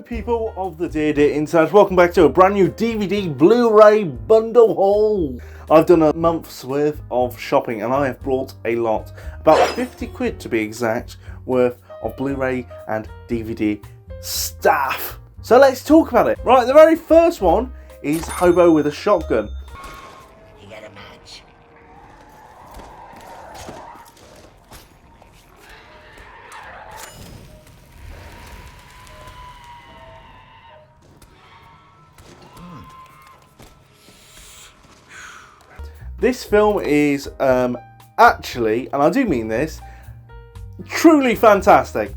people of the Dear Internet, welcome back to a brand new DVD Blu-ray bundle haul. I've done a month's worth of shopping and I have brought a lot, about 50 quid to be exact, worth of Blu-ray and DVD stuff. So let's talk about it. Right, the very first one is Hobo with a Shotgun. You got a match? This film is actually, and I do mean this, truly fantastic.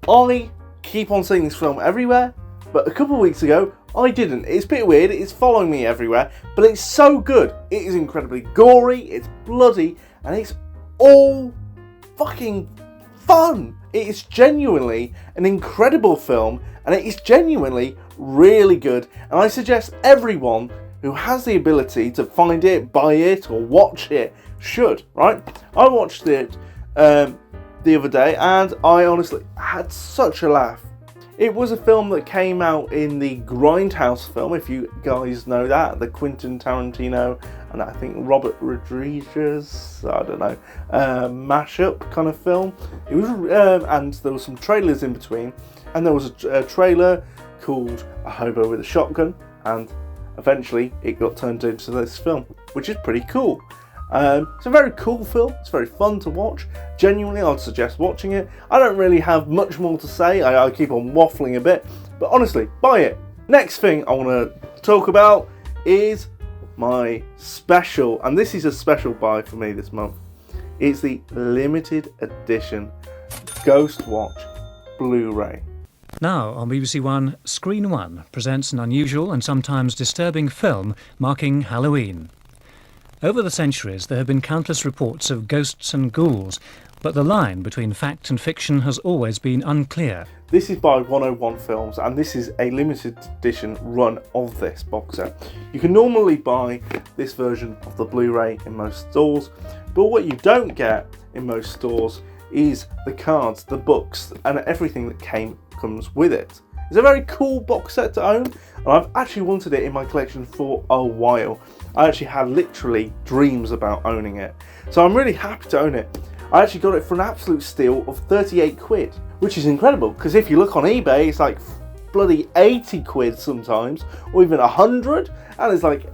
I keep on seeing this film everywhere, but a couple of weeks ago I didn't. It's a bit weird, it's following me everywhere, but it's so good. It is incredibly gory, it's bloody, and it's all fucking fun. It is genuinely an incredible film, and it is genuinely really good, and I suggest everyone who has the ability to find it, buy it, or watch it should, right? I watched it the other day and I honestly had such a laugh. It was a film that came out in the Grindhouse film, if you guys know that, the Quentin Tarantino and I think Robert Rodriguez, I don't know, mashup kind of film. It was, and there were some trailers in between, and there was a trailer called A Hobo with a Shotgun, and eventually it got turned into this film, which is pretty cool. It's a very cool film, it's very fun to watch. Genuinely, I'd suggest watching it. I don't really have much more to say, I keep on waffling a bit, but honestly, buy it. Next thing I want to talk about is my special, and this is a special buy for me this month. It's the limited edition Ghost Watch Blu-ray. Now on BBC One, Screen One presents an unusual and sometimes disturbing film marking Halloween. Over the centuries there have been countless reports of ghosts and ghouls, but the line between fact and fiction has always been unclear. This is by 101 Films and this is a limited edition run of this box set. You can normally buy this version of the Blu-ray in most stores, but what you don't get in most stores is the cards, the books and everything that comes with it. It's a very cool box set to own, and I've actually wanted it in my collection for a while. I actually had literally dreams about owning it, so I'm really happy to own it. I actually got it for an absolute steal of 38 quid, which is incredible because if you look on eBay it's like bloody 80 quid sometimes, or even 100, and it's like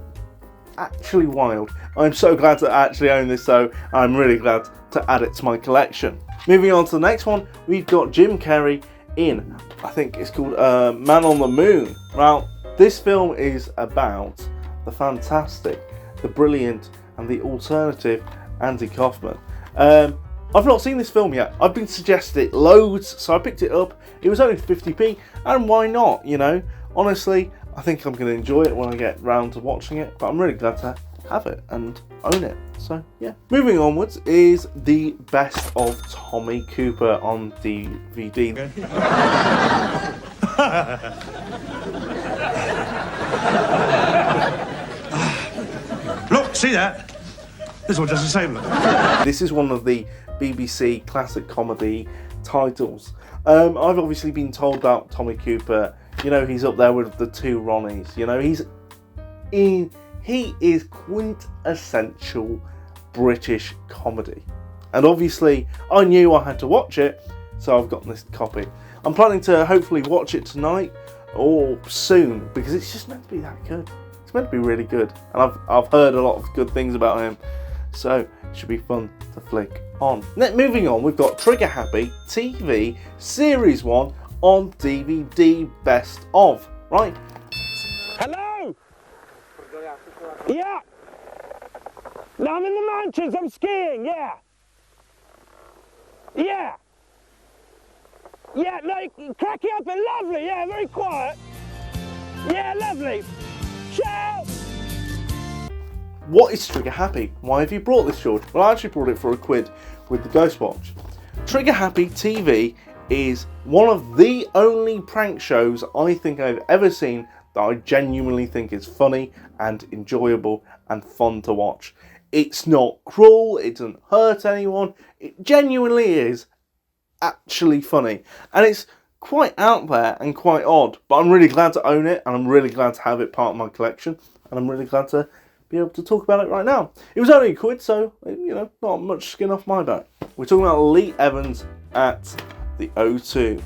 actually wild. I'm so glad to actually own this, so I'm really glad to add it to my collection. Moving on to the next one, we've got Jim Carrey in, I think it's called Man on the Moon. Now, this film is about the fantastic, the brilliant, and the alternative Andy Kaufman. I've not seen this film yet. I've been suggested it loads, so I picked it up. It was only 50p, and why not, you know? Honestly, I think I'm going to enjoy it when I get round to watching it, but I'm really glad to have it and own it. So yeah. Moving onwards is the best of Tommy Cooper on DVD. Look, see that? This one does the same look. This is one of the BBC classic comedy titles. I've obviously been told about Tommy Cooper. You know, he's up there with the two Ronnies. You know, he is quintessential British comedy. And obviously, I knew I had to watch it, so I've gotten this copy. I'm planning to hopefully watch it tonight or soon, because it's just meant to be that good. It's meant to be really good. And I've heard a lot of good things about him, so it should be fun to flick on. Moving on, we've got Trigger Happy TV Series 1 on DVD Best Of, right? Hello? Yeah. No, I'm in the mountains, I'm skiing, yeah. Yeah. Yeah, no, crack it up and lovely, yeah, very quiet. Yeah, lovely. Ciao. What is Trigger Happy? Why have you brought this, George? Well, I actually brought it for £1 with the Ghost Watch. Trigger Happy TV is one of the only prank shows I think I've ever seen that I genuinely think is funny and enjoyable and fun to watch. It's not cruel, it doesn't hurt anyone, it genuinely is actually funny. And it's quite out there and quite odd, but I'm really glad to own it, and I'm really glad to have it part of my collection, and I'm really glad to be able to talk about it right now. It was only £1, so, you know, not much skin off my back. We're talking about Lee Evans at the O2.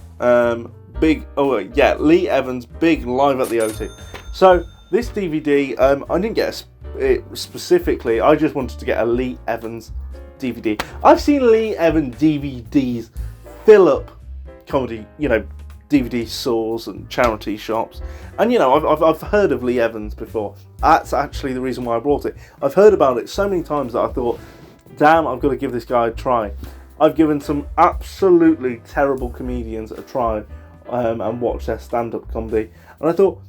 Lee Evans, big live at the O2. So, this DVD, I didn't get it specifically, I just wanted to get a Lee Evans DVD. I've seen Lee Evans DVDs fill up comedy, you know, DVD stores and charity shops, and you know, I've heard of Lee Evans before. That's actually the reason why I brought it. I've heard about it so many times that I thought, damn, I've got to give this guy a try. I've given some absolutely terrible comedians a try and watched their stand-up comedy, and I thought,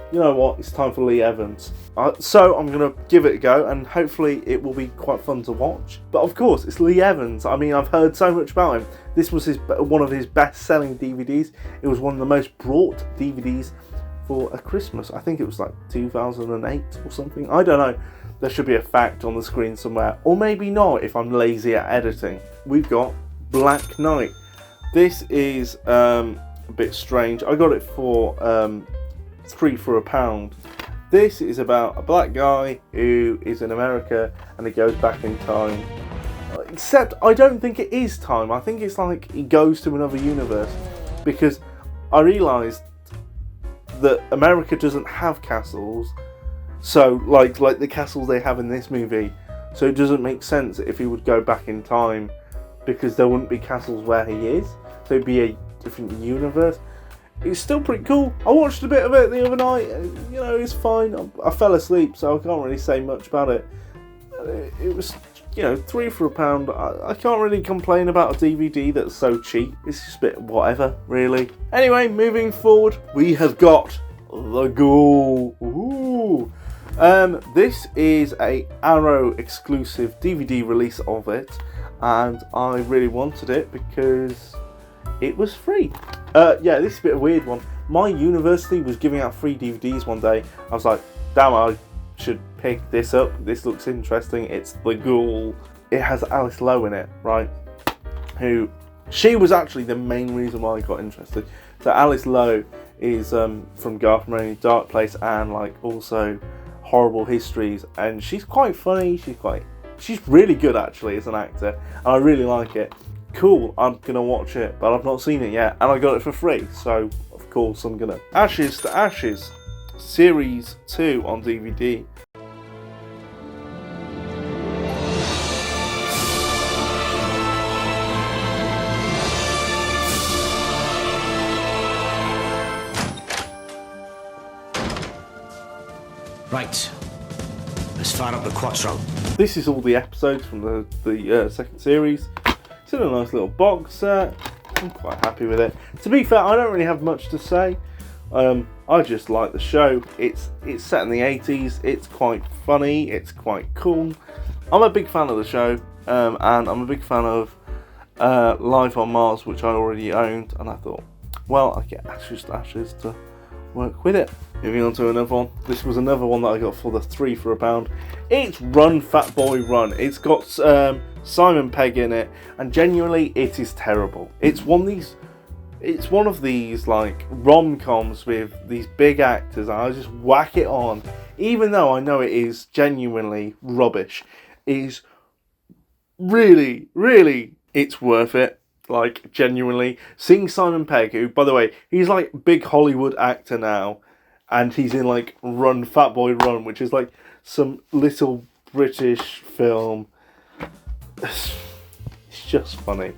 you know what, it's time for Lee Evans. So I'm going to give it a go, and hopefully it will be quite fun to watch. But of course, it's Lee Evans. I mean, I've heard so much about him. This was one of his best-selling DVDs. It was one of the most bought DVDs for a Christmas. I think it was like 2008 or something. I don't know. There should be a fact on the screen somewhere. Or maybe not if I'm lazy at editing. We've got Black Knight. This is a bit strange. I got it for £3 for £1. This is about a black guy who is in America and he goes back in time. Except I don't think it is time. I think it's like he goes to another universe, because I realised that America doesn't have castles, so like the castles they have in this movie. So it doesn't make sense if he would go back in time, because there wouldn't be castles where he is. So it'd be a different universe. It's still pretty cool. I watched a bit of it the other night. You know, it's fine. I fell asleep, so I can't really say much about it. It was, you know, £3 for £1. I can't really complain about a DVD that's so cheap. It's just a bit whatever, really. Anyway, moving forward, we have got The Ghoul. Ooh. This is a Arrow exclusive DVD release of it, and I really wanted it because it was free. Yeah, this is a bit of a weird one. My university was giving out free DVDs one day. I was like, damn, I should pick this up. This looks interesting. It's The Ghoul. It has Alice Lowe in it, right? She was actually the main reason why I got interested. So Alice Lowe is from Garth Marenghi's Dark Place and like also Horrible Histories, and she's quite funny. She's really good actually as an actor, and I really like it. Cool, I'm gonna watch it, but I've not seen it yet, and I got it for free, so of course I'm gonna. Ashes to Ashes, Series 2 on DVD. Right. Let's fire up the Quattro. This is all the episodes from the second series. It's in a nice little box set. I'm quite happy with it. To be fair, I don't really have much to say. I just like the show. It's set in the 80s. It's quite funny. It's quite cool. I'm a big fan of the show, and I'm a big fan of Life on Mars, which I already owned. And I thought, well, I get Ashes to Ashes to work with it. Moving on to another one. This was another one that I got for the £3 for £1. It's Run Fat Boy Run. It's got Simon Pegg in it, and genuinely it is terrible. It's one of these like rom-coms with these big actors, and I just whack it on, even though I know it is genuinely rubbish. It is really, it's worth it. Like, genuinely. Seeing Simon Pegg, who, by the way, he's like big Hollywood actor now, and he's in like Run Fat Boy Run, which is like some little British film. It's just funny.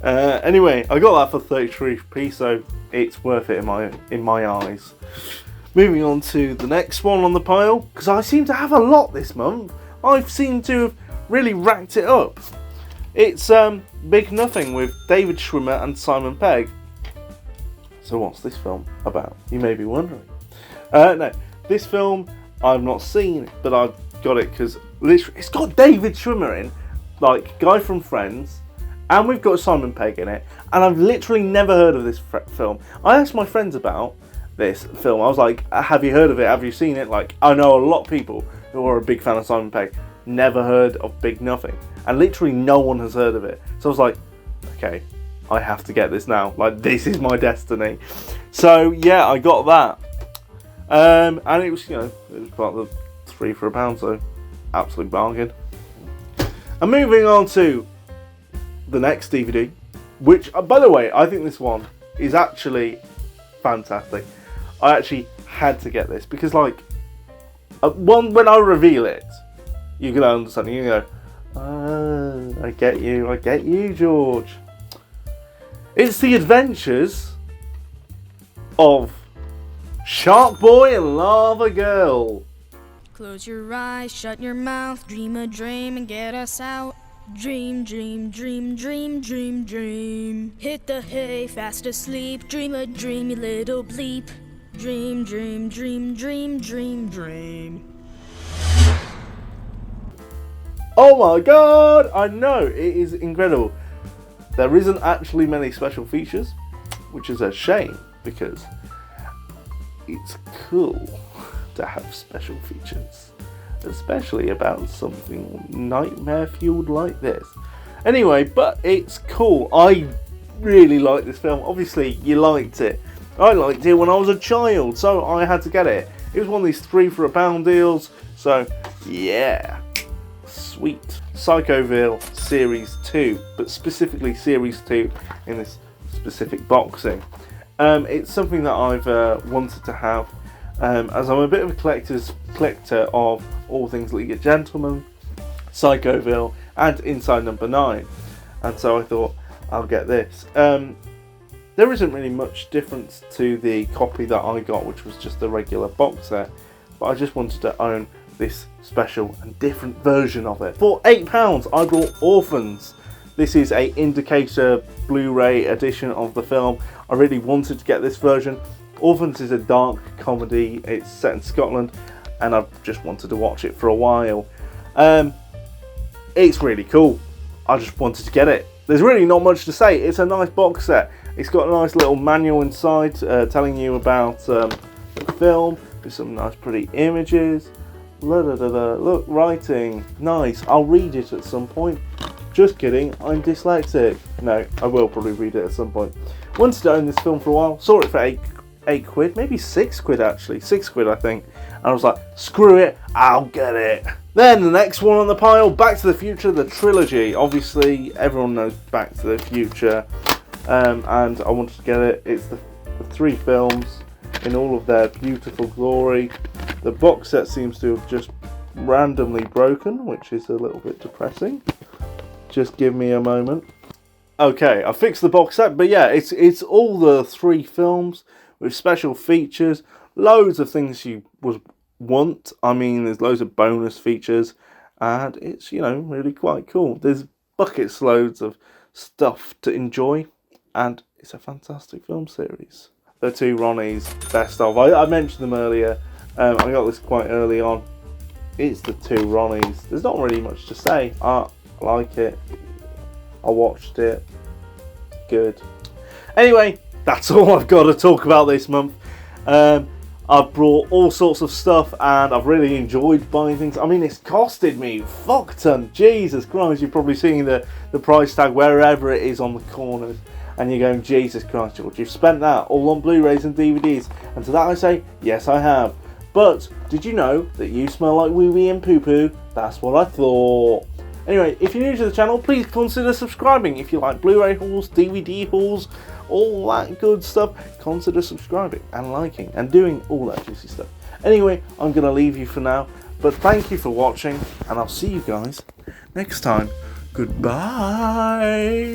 Anyway, I got that for 33p, so it's worth it in my eyes. Moving on to the next one on the pile, because I seem to have a lot this month. I've seemed to have really racked it up. It's Big Nothing with David Schwimmer and Simon Pegg. So what's this film about? You may be wondering. No, this film I've not seen, but I've got it because it's got David Schwimmer in, like guy from Friends, and we've got Simon Pegg in it, and I've literally never heard of this film. I asked my friends about this film. I was like, have you heard of it? Have you seen it? Like, I know a lot of people who are a big fan of Simon Pegg, never heard of Big Nothing, and literally no one has heard of it. So I was like, okay, I have to get this now. Like, this is my destiny. So yeah, I got that. And it was, you know, it was part of the 3 for £1, so absolute bargain. And moving on to the next DVD, which, by the way, I think this one is actually fantastic. I actually had to get this because, like, when I reveal it, you can understand. You can go, I get you, George. It's the adventures of Shark Boy and Lava Girl. Close your eyes, shut your mouth, dream a dream and get us out. Dream, dream, dream, dream, dream, dream. Hit the hay, fast asleep, dream a dream, you little bleep. Dream, dream, dream, dream, dream, dream. Oh my god, I know, it is incredible. There isn't actually many special features, which is a shame because it's cool to have special features, especially about something nightmare fueled like this. Anyway, but it's cool. I really like this film. Obviously, you liked it. I liked it when I was a child, so I had to get it. It was one of these 3 for £1 deals, so yeah, sweet. Psychoville Series 2, but specifically Series 2 in this specific boxing. It's something that I've wanted to have, as I'm a bit of a collector of all things League of Gentlemen, Psychoville, and Inside Number 9, and so I thought I'll get this. There isn't really much difference to the copy that I got, which was just a regular box set, but I just wanted to own this special and different version of it. For £8 I bought Orphans. This is a indicator Blu-ray edition of the film. I really wanted to get this version. Orphans is a dark comedy. It's set in Scotland and I've just wanted to watch it for a while. It's really cool. I just wanted to get it. There's really not much to say. It's a nice box set. It's got a nice little manual inside telling you about the film. There's some nice pretty images. Look, writing. Nice. I'll read it at some point. Just kidding, I'm dyslexic. No, I will probably read it at some point. Wanted to own this film for a while. Saw it for eight quid, maybe 6 quid actually. 6 quid I think. And I was like, screw it, I'll get it. Then the next one on the pile, Back to the Future, the trilogy. Obviously, everyone knows Back to the Future. And I wanted to get it. It's the 3 films in all of their beautiful glory. The box set seems to have just randomly broken, which is a little bit depressing. Just give me a moment. Okay, I fixed the box set, but yeah, it's all the 3 films with special features, loads of things you would want. I mean, there's loads of bonus features, and it's, you know, really quite cool. There's buckets loads of stuff to enjoy, and it's a fantastic film series. The 2 Ronnies, best of. I mentioned them earlier. I got this quite early on. It's the 2 Ronnies. There's not really much to say. I like it. I watched it. Good. Anyway, that's all I've got to talk about this month. I've brought all sorts of stuff and I've really enjoyed buying things. I mean, it's costed me fuck ton. Jesus Christ, you're probably seeing the price tag wherever it is on the corners. And you're going, Jesus Christ, George, you've spent that all on Blu-rays and DVDs. And to that I say, yes I have. But did you know that you smell like wee-wee and poo-poo? That's what I thought. Anyway, if you're new to the channel, please consider subscribing. If you like Blu-ray hauls, DVD hauls, all that good stuff, consider subscribing and liking and doing all that juicy stuff. Anyway, I'm going to leave you for now. But thank you for watching, and I'll see you guys next time. Goodbye.